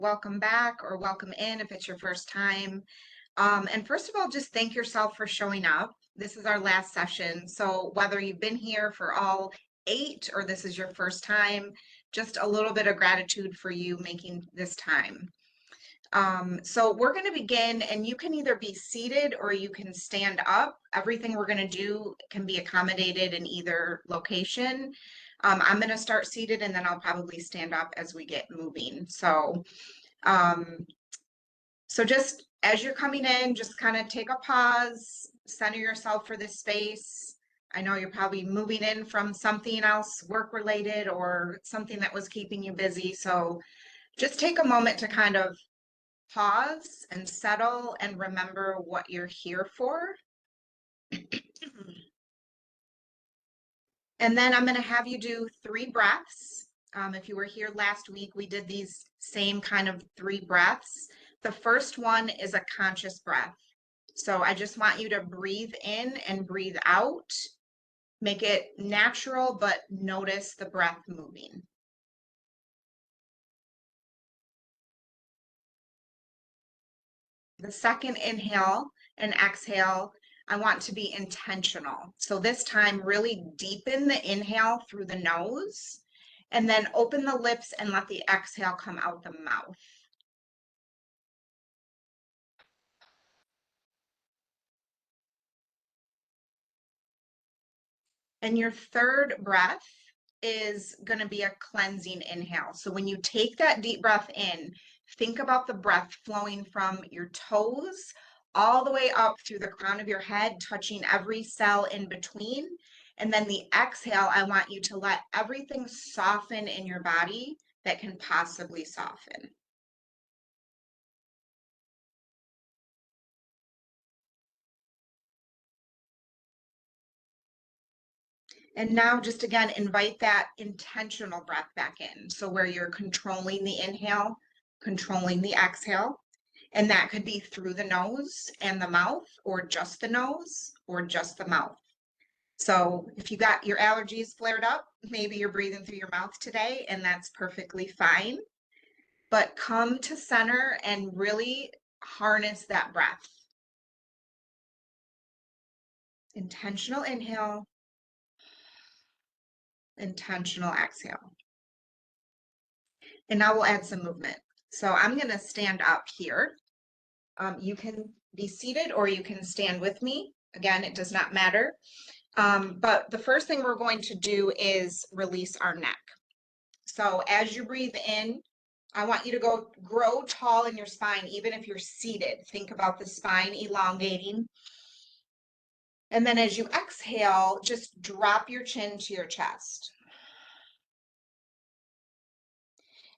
welcome back or welcome in if it's your first time. And first of all, just thank yourself for showing up. This is our last session. So whether you've been here for all 8 or this is your first time, just a little bit of gratitude for you making this time. So we're going to begin, and you can either be seated or you can stand up. Everything we're going to do can be accommodated in either location. I'm going to start seated and then I'll probably stand up as we get moving. Um, so just as you're coming in, just kind of take a pause, center yourself for this space. I know you're probably moving in from something else work related or something that was keeping you busy. So just take a moment to kind of pause and settle and remember what you're here for. And then I'm going to have you do 3 breaths. If you were here last week, we did these same kind of 3 breaths. The first one is a conscious breath. So I just want you to breathe in and breathe out. Make it natural, but notice the breath moving. The second inhale and exhale, I want to be intentional. So this time, really deepen the inhale through the nose and then open the lips and let the exhale come out the mouth. And your third breath is going to be a cleansing inhale. So when you take that deep breath in, think about the breath flowing from your toes all the way up through the crown of your head, touching every cell in between. And then the exhale, I want you to let everything soften in your body that can possibly soften. And now just again, invite that intentional breath back in. So where you're controlling the inhale, controlling the exhale. And that could be through the nose and the mouth, or just the nose, or just the mouth. So if you got your allergies flared up, maybe you're breathing through your mouth today, and that's perfectly fine. But come to center and really harness that breath. Intentional inhale, intentional exhale. And now we'll add some movement. So I'm going to stand up here. You can be seated or you can stand with me. Again, it does not matter. But the first thing we're going to do is release our neck. So as you breathe in, I want you to grow tall in your spine, even if you're seated. Think about the spine elongating. And then as you exhale, just drop your chin to your chest.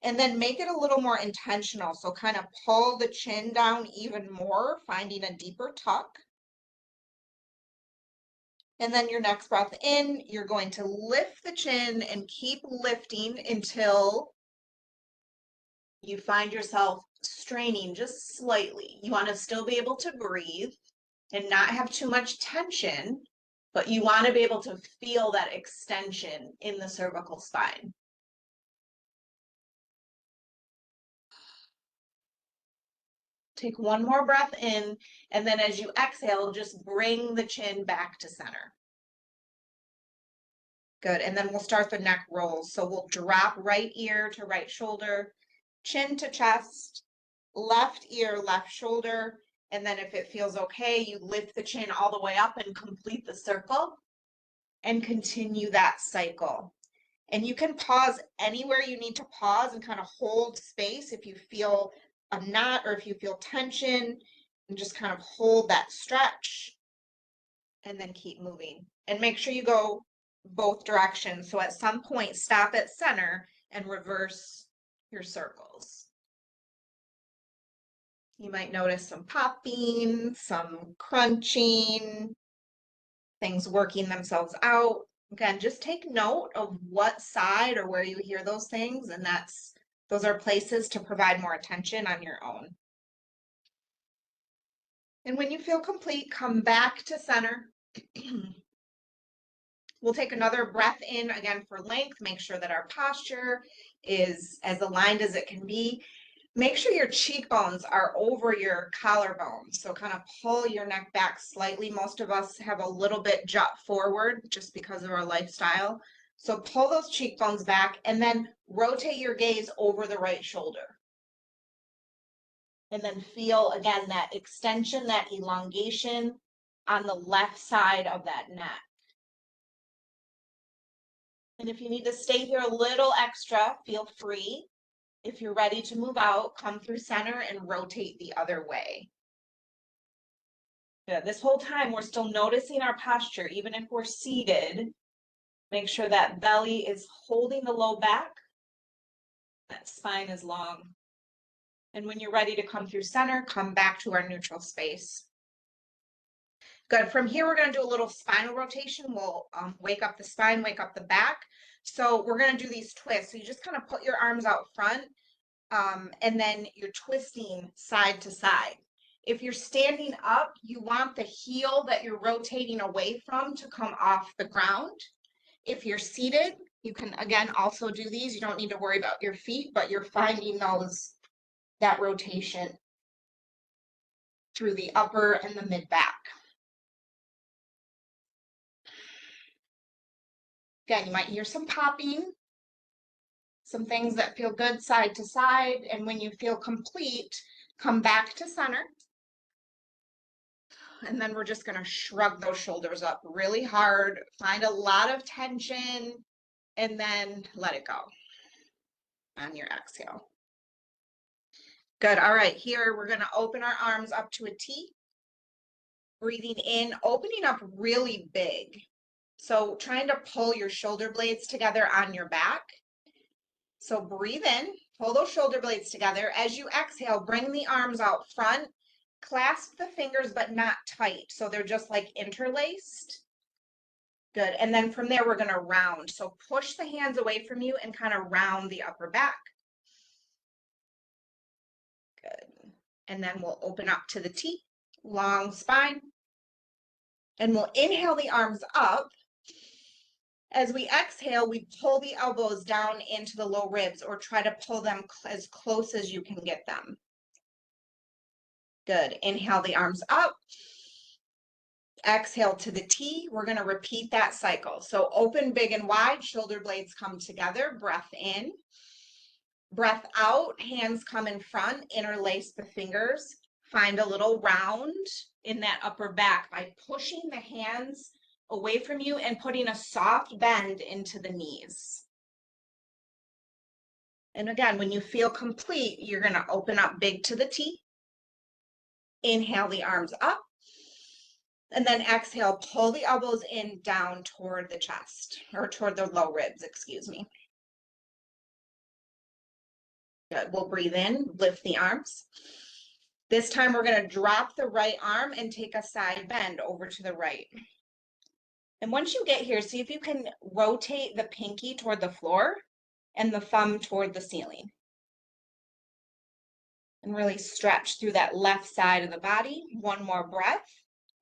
And then make it a little more intentional. So kind of pull the chin down even more, finding a deeper tuck. And then your next breath in, you're going to lift the chin and keep lifting until you find yourself straining just slightly. You want to still be able to breathe and not have too much tension, but you want to be able to feel that extension in the cervical spine. Take one more breath in, and then as you exhale, just bring the chin back to center. Good, and then we'll start the neck rolls. So we'll drop right ear to right shoulder, chin to chest, left ear, left shoulder, and then if it feels okay, you lift the chin all the way up and complete the circle and continue that cycle. And you can pause anywhere you need to pause and kind of hold space if you feel a knot or if you feel tension, and just kind of hold that stretch and then keep moving. And make sure you go both directions. So at some point, stop at center and reverse your circles. You might notice some popping, some crunching, things working themselves out. Again, just take note of what side or where you hear those things, and those are places to provide more attention on your own. And when you feel complete, come back to center. We'll take another breath in again for length, make sure that our posture is as aligned as it can be. Make sure your cheekbones are over your collarbones. So kind of pull your neck back slightly. Most of us have a little bit jut forward just because of our lifestyle. So pull those cheekbones back and then rotate your gaze over the right shoulder. And then feel again that extension, that elongation on the left side of that neck. And if you need to stay here a little extra, feel free. If you're ready to move out, come through center and rotate the other way. Good. This whole time, we're still noticing our posture, even if we're seated. Make sure that belly is holding the low back, that spine is long. And when you're ready to come through center, come back to our neutral space. Good. From here, we're going to do a little spinal rotation. We'll wake up the spine, wake up the back. So we're going to do these twists. So you just kind of put your arms out front, and then you're twisting side to side. If you're standing up, you want the heel that you're rotating away from to come off the ground. If you're seated, you can, again, also do these. You don't need to worry about your feet, but you're finding that rotation through the upper and the mid back. Again, you might hear some popping, some things that feel good side to side. And when you feel complete, come back to center. And then we're just going to shrug those shoulders up really hard, find a lot of tension, and then let it go on your exhale. Good. All right, here we're going to open our arms up to a T. Breathing in, opening up really big. So trying to pull your shoulder blades together on your back. So breathe in, pull those shoulder blades together. As you exhale, bring the arms out front. Clasp the fingers, but not tight. So they're just like interlaced. Good. And then from there, we're going to round. So push the hands away from you and kind of round the upper back. Good. And then we'll open up to the T, long spine. And we'll inhale the arms up. As we exhale, we pull the elbows down into the low ribs or try to pull them as close as you can get them. Good. Inhale the arms up. Exhale to the T. We're going to repeat that cycle. So open big and wide, shoulder blades come together, breath in. Breath out, hands come in front, interlace the fingers. Find a little round in that upper back by pushing the hands away from you and putting a soft bend into the knees. And again, when you feel complete, you're going to open up big to the T. Inhale the arms up. And then exhale, pull the elbows in down toward the chest, or toward the low ribs, excuse me. Good. We'll breathe in, lift the arms. This time we're going to drop the right arm and take a side bend over to the right. And once you get here, see if you can rotate the pinky toward the floor and the thumb toward the ceiling. And really stretch through that left side of the body. One more breath.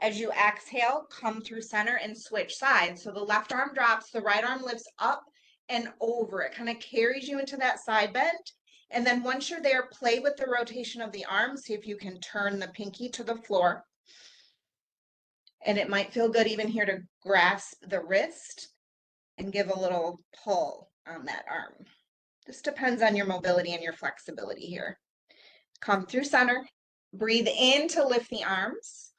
As you exhale, come through center and switch sides. So the left arm drops, the right arm lifts up and over. It kind of carries you into that side bend. And then once you're there, play with the rotation of the arm. See if you can turn the pinky to the floor. And it might feel good even here to grasp the wrist and give a little pull on that arm. Just depends on your mobility and your flexibility here. Come through center. Breathe in to lift the arms.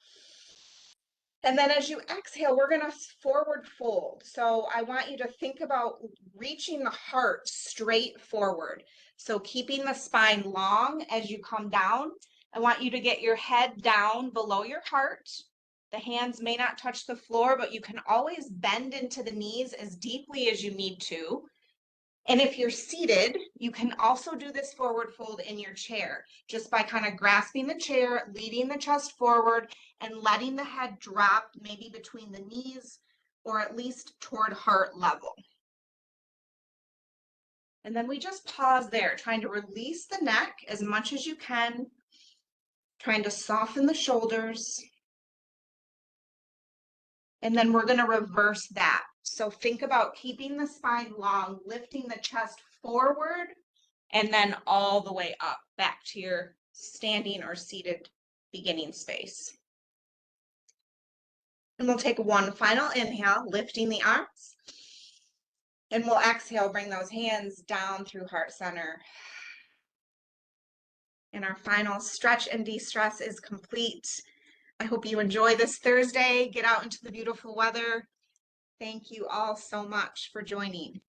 And then as you exhale, we're going to forward fold. So I want you to think about reaching the heart straight forward. So keeping the spine long as you come down. I want you to get your head down below your heart. The hands may not touch the floor, but you can always bend into the knees as deeply as you need to. And if you're seated, you can also do this forward fold in your chair, just by kind of grasping the chair, leading the chest forward, and letting the head drop maybe between the knees or at least toward heart level. And then we just pause there, trying to release the neck as much as you can, trying to soften the shoulders. And then we're going to reverse that. So think about keeping the spine long, lifting the chest forward and then all the way up back to your standing or seated beginning space. And we'll take one final inhale, lifting the arms. And we'll exhale, bring those hands down through heart center. And our final stretch and de-stress is complete. I hope you enjoy this Thursday. Get out into the beautiful weather. Thank you all so much for joining.